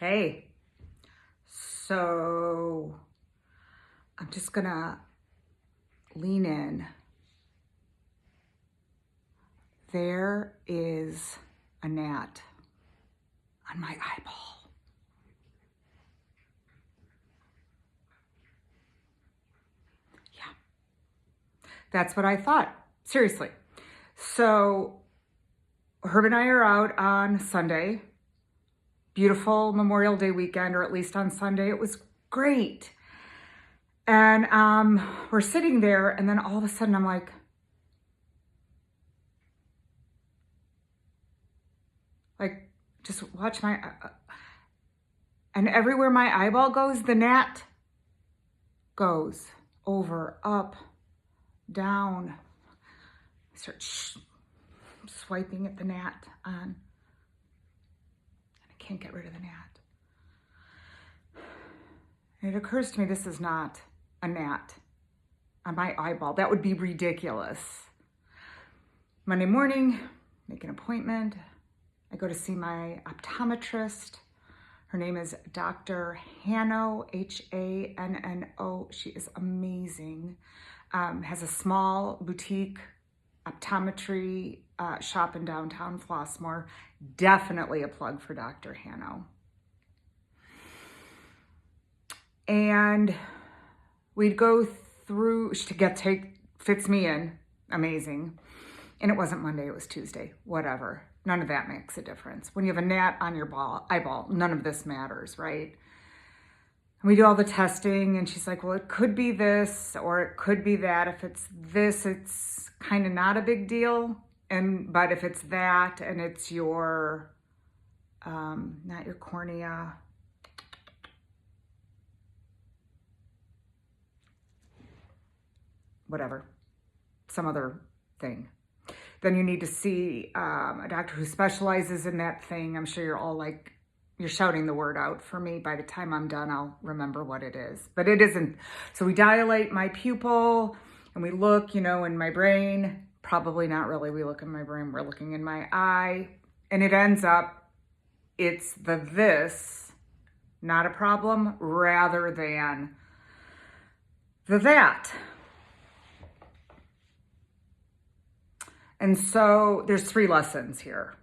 Okay, so I'm just gonna lean in. There is a gnat on my eyeball. Yeah, that's what I thought. Seriously. So Herb and I are out on Sunday. Beautiful Memorial Day weekend, or at least on Sunday. It was great. And we're sitting there, and then all of a sudden I'm like, just watch my, and everywhere my eyeball goes, the gnat goes over, up, down. I start swiping at the gnat on, and I can't get rid of the gnat. And it occurs to me, this is not a gnat on my eyeball. That would be ridiculous. Monday morning, make an appointment. I go to see my optometrist. Her name is Dr. Hanno, Hanno. She is amazing. Has a small boutique optometry shop in downtown Flossmoor. Definitely a plug for Dr. Hanno. And we'd go through, fits me in, amazing. And it wasn't Monday, it was Tuesday, whatever. None of that makes a difference. When you have a gnat on your eyeball, none of this matters, right? And we do all the testing, and she's like, well, it could be this, or it could be that. If it's this, it's kind of not a big deal. But if it's that, and it's your, not your cornea, whatever, some other thing, then you need to see a doctor who specializes in that thing. I'm sure you're all like, you're shouting the word out for me. By the time I'm done, I'll remember what it is. But it isn't. So we dilate my pupil and we look, in my brain. Probably not really. We look in my brain. We're looking in my eye. And it ends up, it's this, not a problem, rather than that. And so there's 3 lessons here.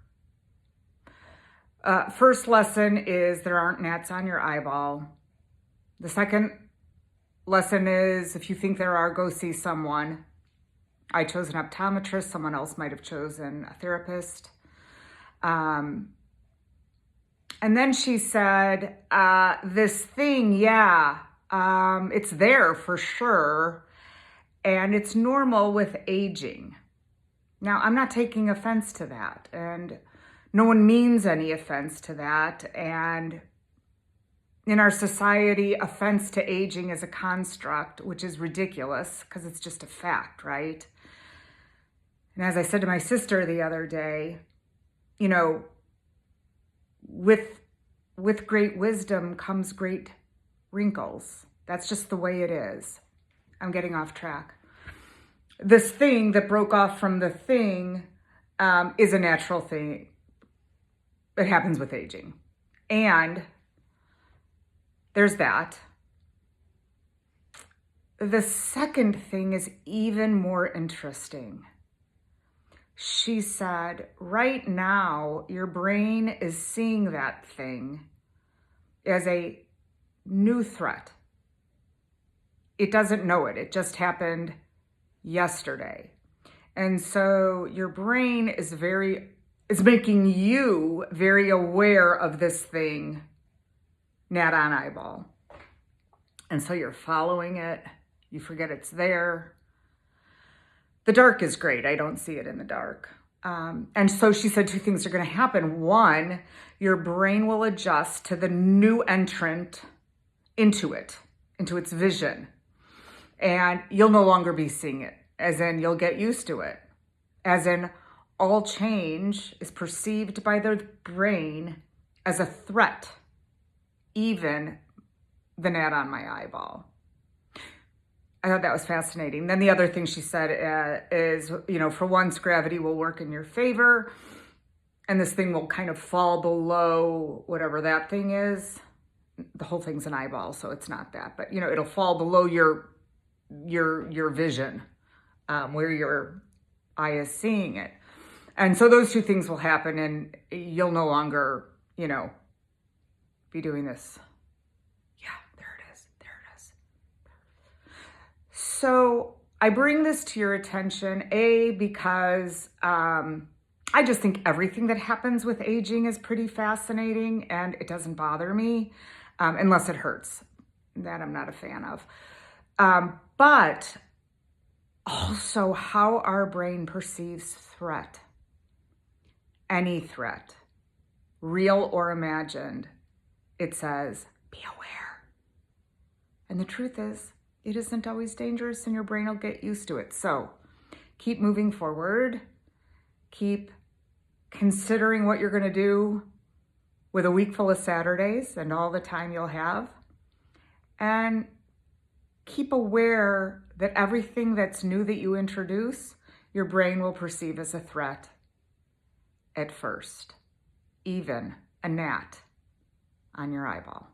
First lesson is there aren't gnats on your eyeball. The second lesson is if you think there are, go see someone. I chose an optometrist. Someone else might have chosen a therapist. And then she said, this thing, it's there for sure. And it's normal with aging. Now, I'm not taking offense to that, and no one means any offense to that. And in our society, offense to aging is a construct, which is ridiculous because it's just a fact, right? And as I said to my sister the other day, with great wisdom comes great wrinkles. That's just the way it is. I'm getting off track. This thing that broke off from the thing is a natural thing. It happens with aging. And there's that. The second thing is even more interesting. She said, right now, your brain is seeing that thing as a new threat. It doesn't know it. It just happened yesterday. And so your brain is making you very aware of this thing, gnat on eyeball. And so you're following it. You forget it's there. The dark is great. I don't see it in the dark. And so she said 2 things are going to happen. 1, your brain will adjust to the new entrant into its vision. And you'll no longer be seeing it, as in you'll get used to it. As in all change is perceived by the brain as a threat, even the gnat on my eyeball. I thought that was fascinating. Then the other thing she said is, for once, gravity will work in your favor. and this thing will kind of fall below whatever that thing is. The whole thing's an eyeball, so it's not that, but it'll fall below your vision, where your eye is seeing it. And so those two things will happen, and you'll no longer, be doing this. Yeah, there it is. There it is. So I bring this to your attention, because I just think everything that happens with aging is pretty fascinating, and it doesn't bother me, unless it hurts. That I'm not a fan of. But also how our brain perceives threat. Any threat, real or imagined, it says, be aware. And the truth is, it isn't always dangerous, and your brain will get used to it. So keep moving forward. Keep considering what you're going to do with a week full of Saturdays and all the time you'll have. And keep aware that everything that's new that you introduce, your brain will perceive as a threat at first, even a gnat on your eyeball.